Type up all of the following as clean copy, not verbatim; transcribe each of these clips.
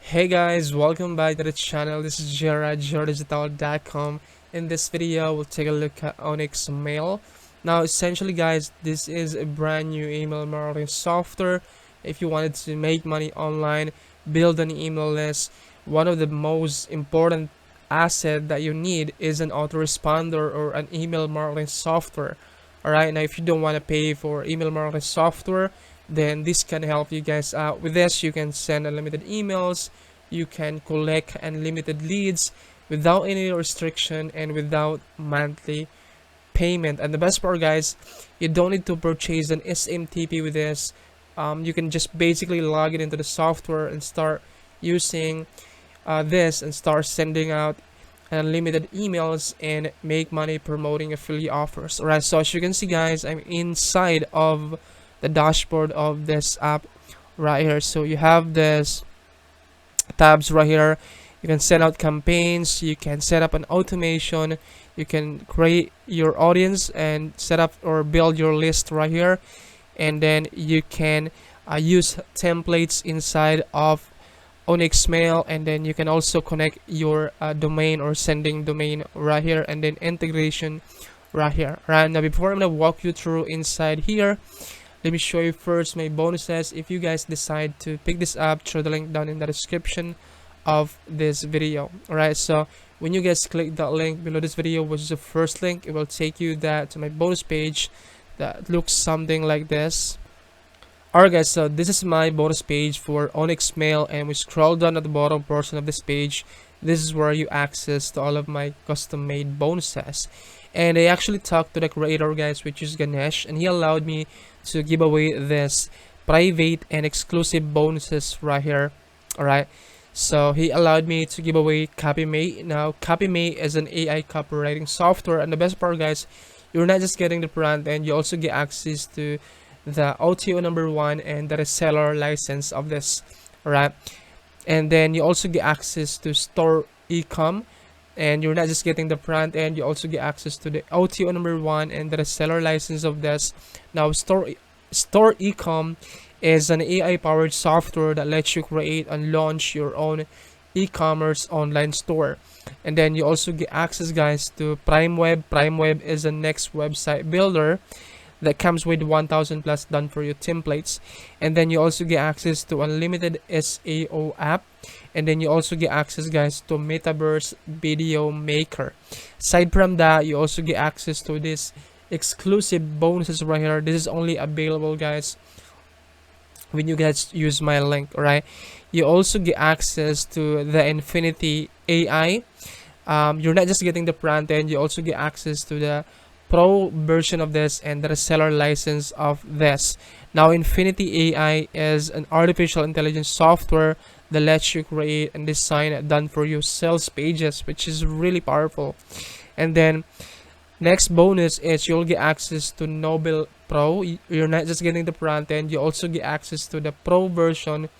Hey guys, welcome back to the channel. This is Gerard, JerDigital.com. In this video, we'll take a look at OnyxMail. Now, essentially guys, this is a brand new email marketing software. If you wanted to make money online, build an email list, one of the most important asset that you need is an autoresponder or an email marketing software. Alright, now if you don't want to pay for email marketing software, then this can help you guys out. With this, you can send unlimited emails, you can collect unlimited leads without any restriction and without monthly payment. And the best part guys, you don't need to purchase an SMTP with this. You can just basically log it into the software and start using this and start sending out unlimited emails and make money promoting affiliate offers. Alright, so as you can see guys, I'm inside of the dashboard of this app right here. So you have this tabs right here. You can send out campaigns, you can set up an automation, you can create your audience and set up or build your list right here, and then you can use templates inside of OnyxMail, and then you can also connect your domain or sending domain right here, and then integration right here. Right now, before I'm gonna walk you through inside here, let me show you first my bonuses. If you guys decide to pick this up, through the link down in the description of this video. Alright, so when you guys click that link below this video, which is the first link, it will take you to my bonus page that looks something like this. Alright guys, so this is my bonus page for OnyxMail, and we scroll down at the bottom portion of this page. This is where you access to all of my custom made bonuses. And I actually talked to the creator guys, which is Ganesh, and he allowed me to give away this private and exclusive bonuses right here. Alright, so he allowed me to give away CopyMate. Now CopyMate is an AI copywriting software, and the best part guys, you're not just getting the front end, you also get access to the OTO number 1 and the reseller license of this. Alright, and then you also get access to store ecom, and you're not just getting the front end, you also get access to the OTO number 1 and the reseller license of this. Now store ecom is an AI powered software that lets you create and launch your own e-commerce online store. And then you also get access guys to Prime Web. Prime Web is a next website builder that comes with 1000 plus done for you templates. And then you also get access to unlimited SEO app, and then you also get access guys to Metaverse video maker. Aside from that, you also get access to this exclusive bonuses right here. This is only available guys when you guys use my link. Right, you also get access to the Infinity AI. You're not just getting the front end, you also get access to the pro version of this and the reseller license of this. Now Infinity AI is an artificial intelligence software that lets you create and design done for you sales pages, which is really powerful. And then next bonus is you'll get access to Noble Pro. You're not just getting the front end, you also get access to the pro version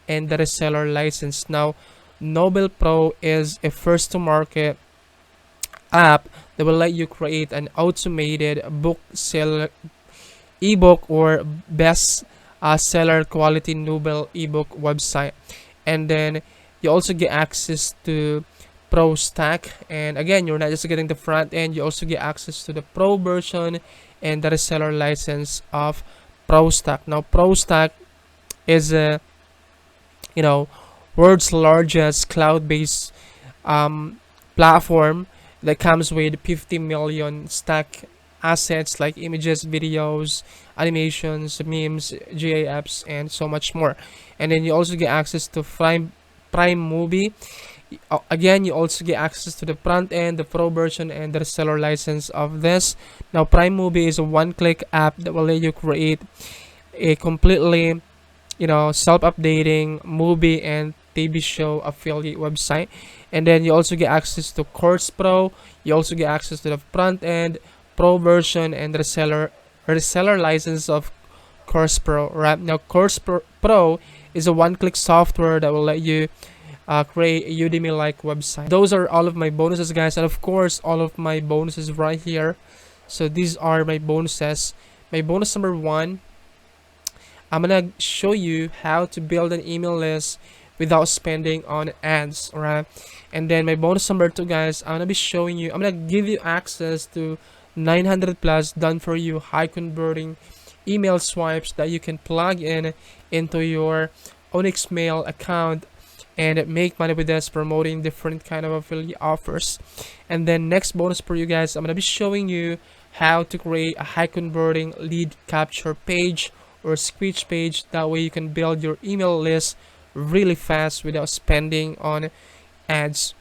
and the reseller license. Now Noble Pro is a first to market app that will let you create an automated book seller ebook or best seller quality Noble ebook website. And then you also get access to Pro Stack, and again, you're not just getting the front end, you also get access to the pro version and the reseller license of Pro Stack. Now Pro Stack is a world's largest cloud-based platform that comes with 50 million stack assets like images, videos, animations, memes, GIFs, and so much more. And then you also get access to Prime Movie. Again, you also get access to the front end, the pro version, and the reseller license of this. Now Prime Movie is a one-click app that will let you create a completely self-updating movie and TV show affiliate website. And then you also get access to Course Pro. You also get access to the front end, pro version, and reseller license of Course Pro. Right now, Course Pro is a one-click software that will let you create a Udimi like website. Those are all of my bonuses guys, and of course all of my bonuses right here. So these are my bonuses. My bonus number 1, I'm gonna show you how to build an email list without spending on ads. All right, and then my bonus number 2, guys, I'm gonna be showing you, I'm gonna give you access to 900 plus done for you high converting email swipes that you can plug in into your OnyxMail account and make money with this, promoting different kind of affiliate offers. And then next bonus for you guys, I'm gonna be showing you how to create a high converting lead capture page or squeeze page. That way you can build your email list really fast without spending on ads.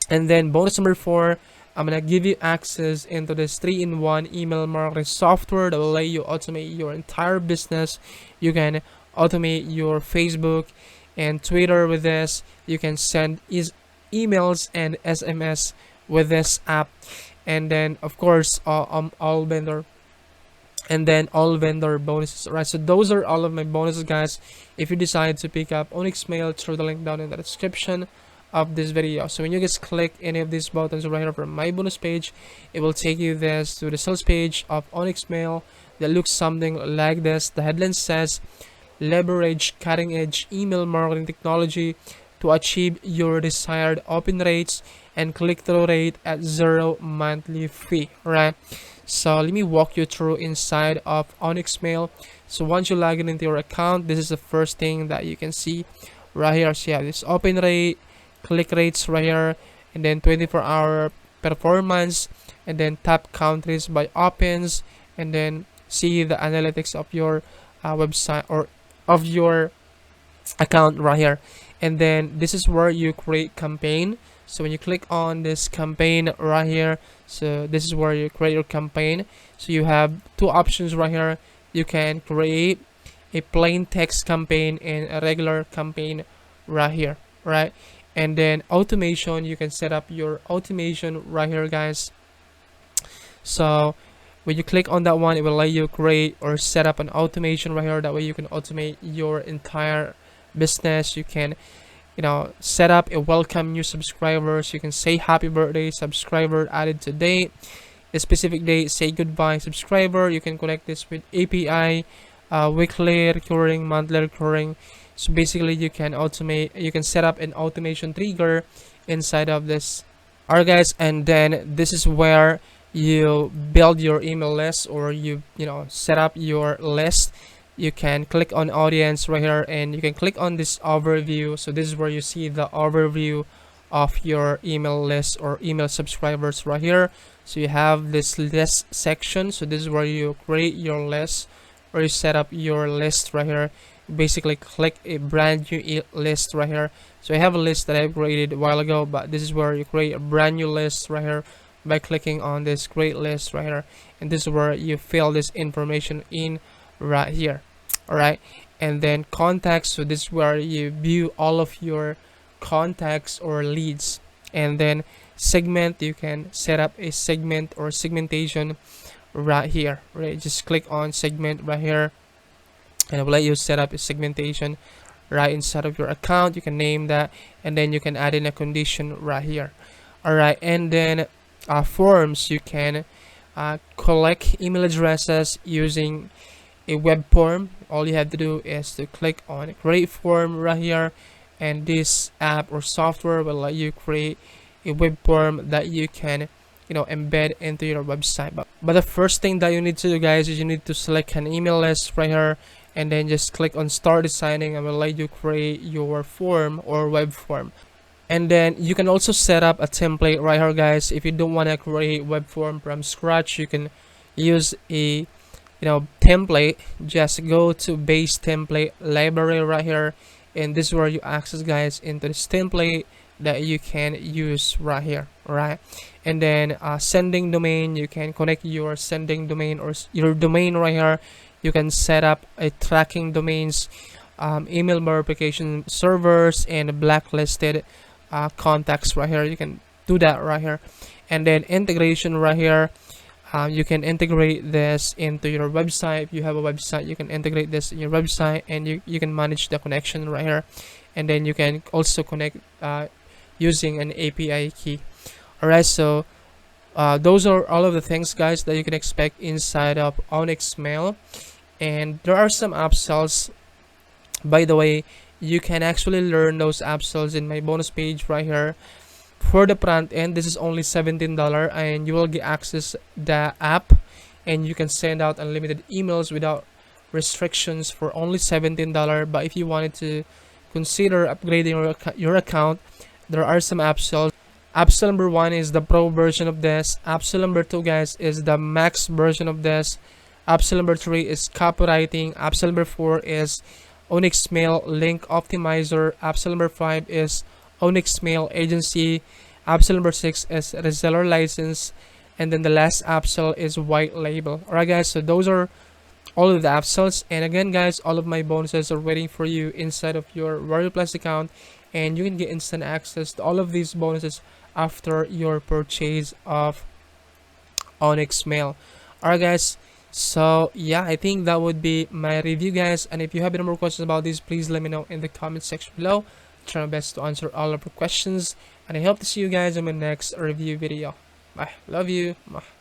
And then bonus number 4, I'm gonna give you access into this 3-in-1 email marketing software that will let you automate your entire business. You can automate your Facebook and Twitter with this. You can send emails and SMS with this app. And then of course all vendor bonuses. Right, so those are all of my bonuses, guys, if you decide to pick up OnyxMail through the link down in the description of this video. So when you guys click any of these buttons right here from my bonus page, it will take you this to the sales page of OnyxMail that looks something like this. The headline says leverage cutting edge email marketing technology to achieve your desired open rates and click-through rate at 0 monthly fee. Right, so let me walk you through inside of OnyxMail. So once you log in into your account, this is the first thing that you can see right here. So yeah, this open rate, click rates right here, and then 24-hour performance, and then tap countries by opens, and then see the analytics of your website or of your account right here. And then this is where you create campaign. So when you click on this campaign right here, so this is where you create your campaign. So you have 2 options right here. You can create a plain text campaign and a regular campaign right here, right? And then automation, you can set up your automation right here, guys. So when you click on that one, it will let you create or set up an automation right here. That way you can automate your entire business. You can, you know, set up a welcome new subscribers. You can say happy birthday subscriber added today, a specific date, say goodbye subscriber. You can connect this with API, weekly recurring, monthly recurring. So basically you can automate, you can set up an automation trigger inside of this. Alright, guys, and then this is where you build your email list, or you know, set up your list. You can click on audience right here, and you can click on this overview. So this is where you see the overview of your email list or email subscribers right here. So you have this list section. So this is where you create your list, or you set up your list right here. Basically click a brand new list right here. So I have a list that I created a while ago, but this is where you create a brand new list right here by clicking on this create list right here, and this is where you fill this information in right here. All right, and then contacts, so this is where you view all of your contacts or leads. And then segment, you can set up a segment or segmentation right here, right? Just click on segment right here, and it will let you set up a segmentation right inside of your account. You can name that, and then you can add in a condition right here. All right, and then forms, you can collect email addresses using a web form. All you have to do is to click on create form right here, and this app or software will let you create a web form that you can, you know, embed into your website. But the first thing that you need to do, guys, is you need to select an email list right here, and then just click on start designing, and will let you create your form or web form. And then you can also set up a template right here, guys. If you don't want to create web form from scratch, you can use a, you know, template. Just go to base template library right here, and this is where you access, guys, into this template that you can use right here. Right, and then sending domain, you can connect your sending domain or your domain right here. You can set up a tracking domains, email verification servers, and blacklisted contacts right here. You can do that right here. And then integration right here, you can integrate this into your website. If you have a website, you can integrate this in your website, and you can manage the connection right here. And then you can also connect using an API key. Alright, so those are all of the things, guys, that you can expect inside of OnyxMail. and there are some upsells. By the way, you can actually learn those upsells in my bonus page right here. For the front end, this is only $17, and you will get access the app, and you can send out unlimited emails without restrictions for only $17. But if you wanted to consider upgrading your account, there are some upsells. Upsell number 1 is the pro version of this. Upsell number 2, guys, is the max version of this. Upsell number 3 is copywriting. Upsell number 4 is OnyxMail Link Optimizer. Upsell number 5 is OnyxMail Agency. Upsell number 6 is reseller license. And then the last upsell is white label. Alright guys, so those are all of the upsells. And again guys, all of my bonuses are waiting for you inside of your Warrior Plus account. And you can get instant access to all of these bonuses after your purchase of OnyxMail. Alright guys, so yeah, I think that would be my review guys, and if you have any more questions about this, please let me know in the comment section below. Try my best to answer all of your questions, and I hope to see you guys in my next review video. Bye, love you. Bye.